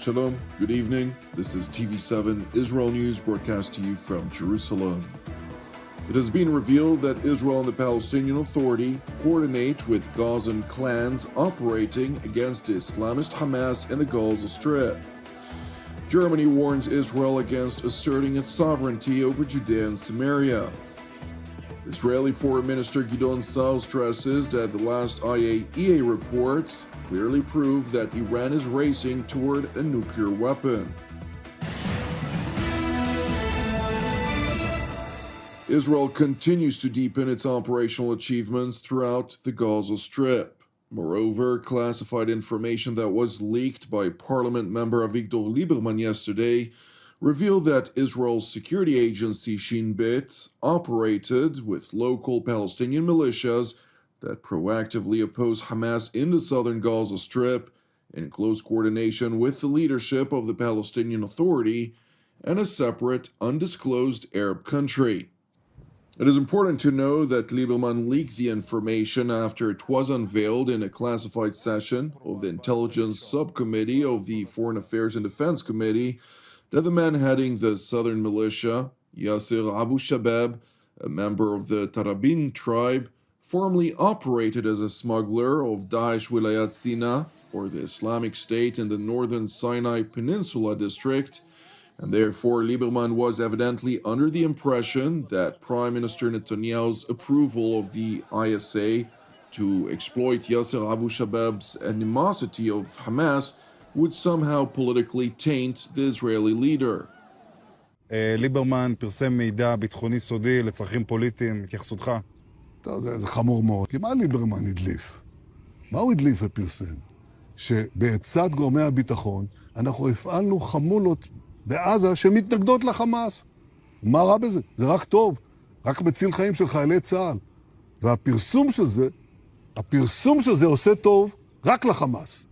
Shalom, good evening. This is TV7 Israel News broadcast to you from Jerusalem. It has been revealed that Israel and the Palestinian Authority coordinate with Gazan clans operating against Islamist Hamas in the Gaza Strip. Germany warns Israel against asserting its sovereignty over Judea and Samaria. Israeli Foreign Minister Gideon Sa'ar stresses that the last IAEA reports clearly prove that Iran is racing toward a nuclear weapon. Israel continues to deepen its operational achievements throughout the Gaza Strip. Moreover, classified information that was leaked by Parliament member Avigdor Lieberman yesterday revealed that Israel's security agency Shin Bet operated with local Palestinian militias that proactively oppose Hamas in the southern Gaza Strip in close coordination with the leadership of the Palestinian Authority and a separate, undisclosed Arab country. It is important to know that Lieberman leaked the information after it was unveiled in a classified session of the Intelligence Subcommittee of the Foreign Affairs and Defense Committee that the man heading the southern militia, Yasser Abu Shabab, a member of the Tarabin tribe, formerly operated as a smuggler of Daesh Wilayat Sina, or the Islamic State in the northern Sinai Peninsula district, and therefore Lieberman was evidently under the impression that Prime Minister Netanyahu's approval of the ISA to exploit Yasser Abu Shabab's animosity of Hamas would somehow politically taint the Israeli leader. ליברמן פרסם מידע ביטחוני סודי לצרכים פוליטיים, התייחסותך? זה חמור מאוד. כי מה ליברמן הדליף? מה הוא הדליף ופרסם? שבעצת גורמי הביטחון אנחנו הפעלנו חמולות בעזה שמתנגדות לחמאס. מה רע בזה? זה רק טוב. רק מציל חיים של חיילי צה"ל. והפרסום של זה עושה טוב רק לחמאס.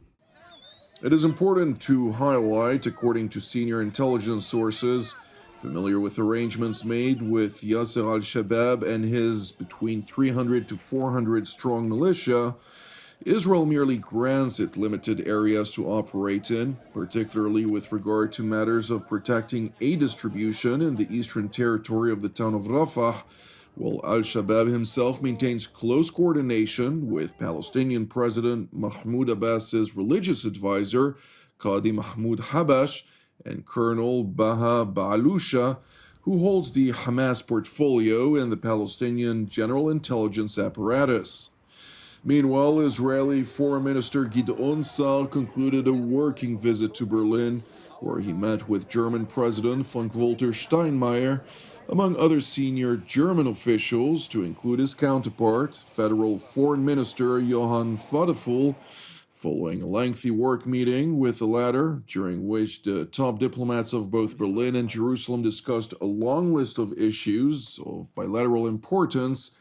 It is important to highlight, according to senior intelligence sources familiar with arrangements made with Yasser al-Shabab and his between 300 to 400 strong militia, Israel merely grants it limited areas to operate in, particularly with regard to matters of protecting aid distribution in the eastern territory of the town of Rafah, while al-Shabab himself maintains close coordination with Palestinian President Mahmoud Abbas's religious advisor, Qadi Mahmoud Habash, and Colonel Baha Baalusha, who holds the Hamas portfolio in the Palestinian General Intelligence Apparatus. Meanwhile, Israeli Foreign Minister Gideon Sa'ar concluded a working visit to Berlin, where he met with German President Frank-Walter Steinmeier, among other senior German officials, to include his counterpart, Federal Foreign Minister Johann Vadeful, following a lengthy work meeting with the latter, during which the top diplomats of both Berlin and Jerusalem discussed a long list of issues of bilateral importance.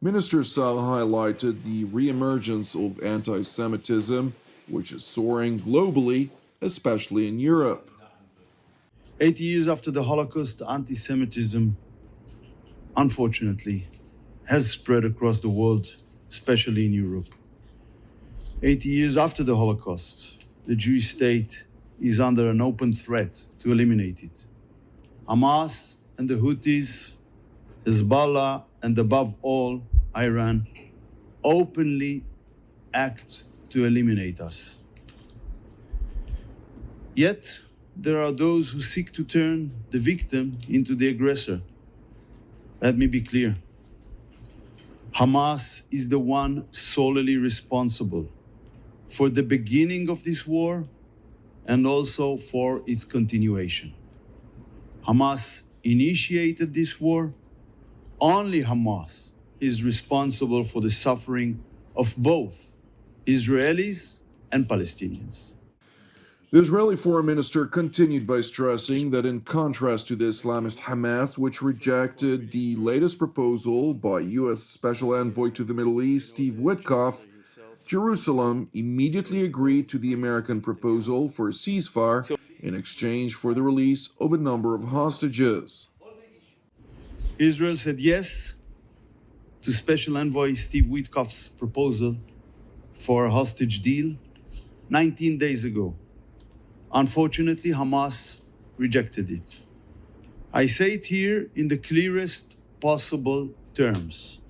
Minister Sa'ar highlighted the re-emergence of anti-Semitism, which is soaring globally, especially in Europe. 80 years after the Holocaust, anti-Semitism, unfortunately, has spread across the world, especially in Europe. 80 years after the Holocaust, the Jewish state is under an open threat to eliminate it. Hamas and the Houthis, Hezbollah, and above all, Iran, openly act to eliminate us. Yet, there are those who seek to turn the victim into the aggressor. Let me be clear. Hamas is the one solely responsible for the beginning of this war and also for its continuation. Hamas initiated this war. Only Hamas is responsible for the suffering of both Israelis and Palestinians. The Israeli foreign minister continued by stressing that in contrast to the Islamist Hamas, which rejected the latest proposal by U.S. Special Envoy to the Middle East, Steve Witkoff, Jerusalem immediately agreed to the American proposal for a ceasefire in exchange for the release of a number of hostages. Israel said yes to Special Envoy Steve Witkoff's proposal for a hostage deal 19 days ago, Unfortunately, Hamas rejected it. I say it here in the clearest possible terms.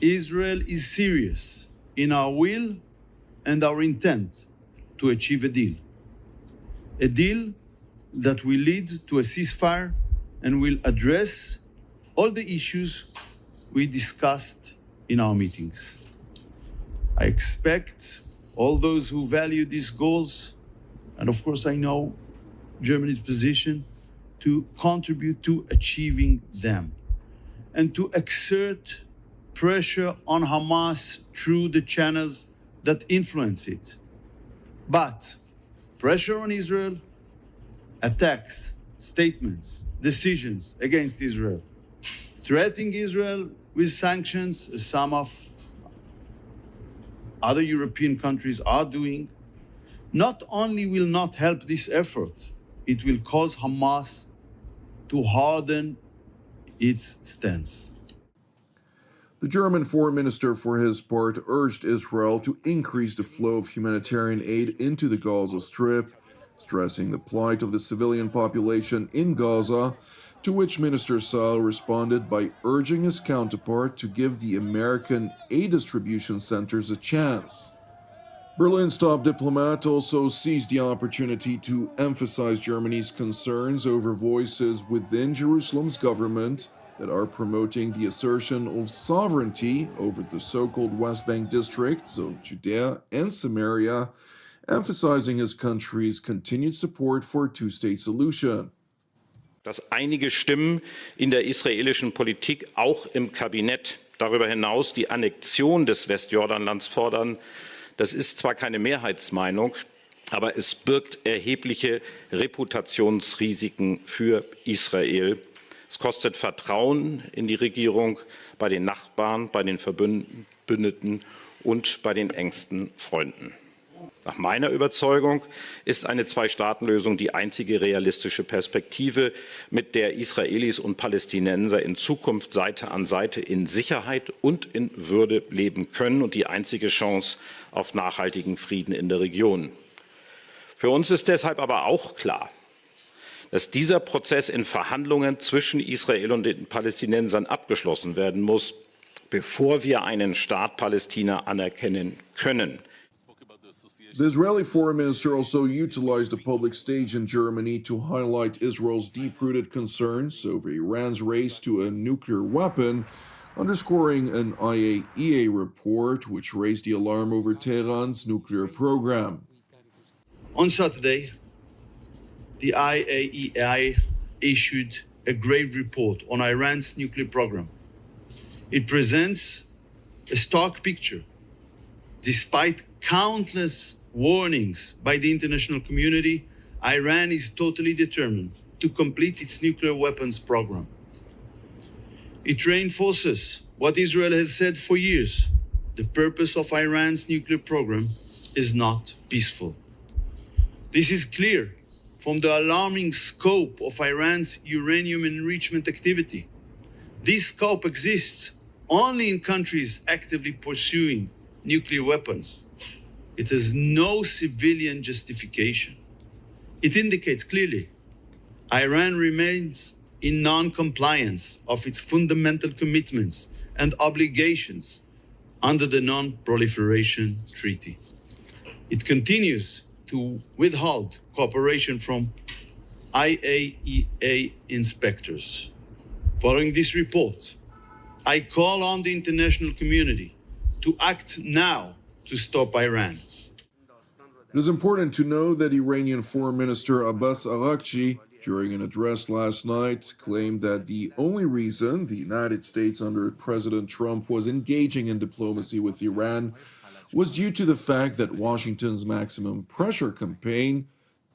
Israel is serious in our will and our intent to achieve a deal. A deal that will lead to a ceasefire and will address all the issues we discussed in our meetings. I expect all those who value these goals, and of course I know Germany's position, to contribute to achieving them and to exert pressure on Hamas through the channels that influence it. But pressure on Israel, attacks, statements, decisions against Israel, threatening Israel with sanctions, as some of other European countries are doing, not only will not help this effort, it will cause Hamas to harden its stance. The German foreign minister, for his part, urged Israel to increase the flow of humanitarian aid into the Gaza Strip, stressing the plight of the civilian population in Gaza, to which Minister Seuraa responded by urging his counterpart to give the American aid distribution centers a chance. Berlin's top diplomat also seized the opportunity to emphasize Germany's concerns over voices within Jerusalem's government that are promoting the assertion of sovereignty over the so-called West Bank districts of Judea and Samaria, emphasizing his country's continued support for a two-state solution. Dass einige Stimmen in der israelischen Politik, auch im Kabinett, darüber hinaus die Annexion des Westjordanlands fordern, das ist zwar keine Mehrheitsmeinung, aber es birgt erhebliche Reputationsrisiken für Israel. Es kostet Vertrauen in die Regierung bei den Nachbarn, bei den Verbündeten und bei den engsten Freunden. Nach meiner Überzeugung ist eine Zwei-Staaten-Lösung die einzige realistische Perspektive, mit der Israelis und Palästinenser in Zukunft Seite an Seite in Sicherheit und in Würde leben können und die einzige Chance auf nachhaltigen Frieden in der Region. Für uns ist deshalb aber auch klar, dass dieser Prozess in Verhandlungen zwischen Israel und den Palästinensern abgeschlossen werden muss, bevor wir einen Staat Palästina anerkennen können. The Israeli foreign minister also utilized the public stage in Germany to highlight Israel's deep-rooted concerns over Iran's race to a nuclear weapon, underscoring an IAEA report which raised the alarm over Tehran's nuclear program. On Saturday, the IAEA issued a grave report on Iran's nuclear program. It presents a stark picture. Despite countless warnings by the international community, Iran is totally determined to complete its nuclear weapons program. It reinforces what Israel has said for years. The purpose of Iran's nuclear program is not peaceful. This is clear from the alarming scope of Iran's uranium enrichment activity. This scope exists only in countries actively pursuing nuclear weapons. It has no civilian justification. It indicates clearly Iran remains in non-compliance of its fundamental commitments and obligations under the Non-Proliferation Treaty. It continues to withhold cooperation from IAEA inspectors. Following this report, I call on the international community to act now to stop Iran. It is important to know that Iranian Foreign Minister Abbas Araghchi, during an address last night, claimed that the only reason the United States under President Trump was engaging in diplomacy with Iran was due to the fact that Washington's maximum pressure campaign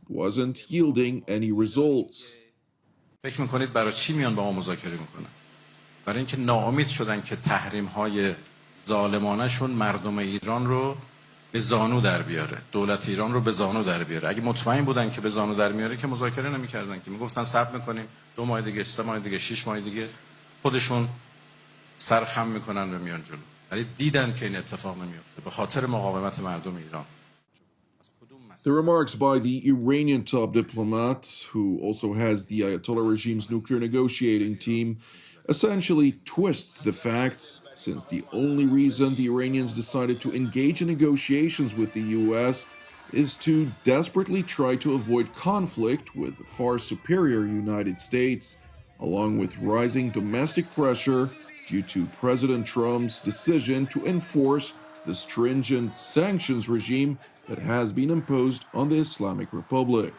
wasn't yielding any results. فکر می‌کنید برای چی میان با ما مذاکره میکنن؟ برای اینکه ناامید شدن که تحریم‌های ظالمانه‌شون مردم ایران رو به زانو در بیاره، دولت ایران رو به زانو در بیاره. اگه مطمئن بودن که به زانو در میاره که مذاکره نمی‌کردن، که میگفتن صبر می‌کنیم 2 ماه دیگه، 3 ماه دیگه، 6 ماه دیگه، خودشون سرخم میکنن و میان جلو. ولی دیدن که این اتفاق نمیفته به خاطر مقاومت مردم ایران. The remarks by the Iranian top diplomat, who also has the Ayatollah regime's nuclear negotiating team, essentially twists the facts, since the only reason the Iranians decided to engage in negotiations with the US is to desperately try to avoid conflict with the far superior United States, along with rising domestic pressure due to President Trump's decision to enforce the stringent sanctions regime that has been imposed on the Islamic Republic.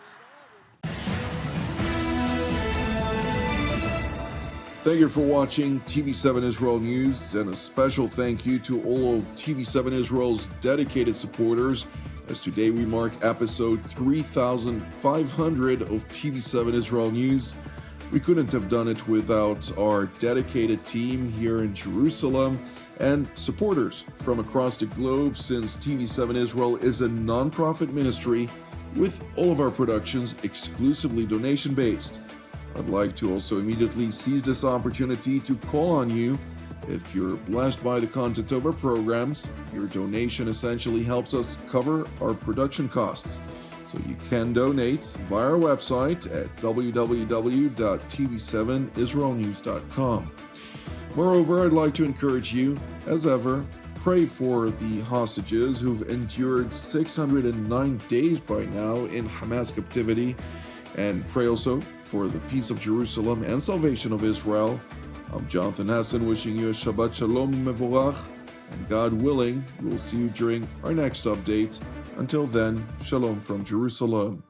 Thank you for watching TV7 Israel News, and a special thank you to all of TV7 Israel's dedicated supporters, as today we mark episode 3,500 of TV7 Israel News. We couldn't have done it without our dedicated team here in Jerusalem and supporters from across the globe, since TV7 Israel is a non-profit ministry with all of our productions exclusively donation-based. I'd like to also immediately seize this opportunity to call on you. If you're blessed by the content of our programs, your donation essentially helps us cover our production costs. So you can donate via our website at www.tv7israelnews.com. Moreover, I'd like to encourage you, as ever, pray for the hostages who've endured 609 days by now in Hamas captivity, and pray also for the peace of Jerusalem and salvation of Israel. I'm Jonathan Hessen, wishing you a Shabbat Shalom Mevorach, and God willing, we'll see you during our next update. Until then, Shalom from Jerusalem.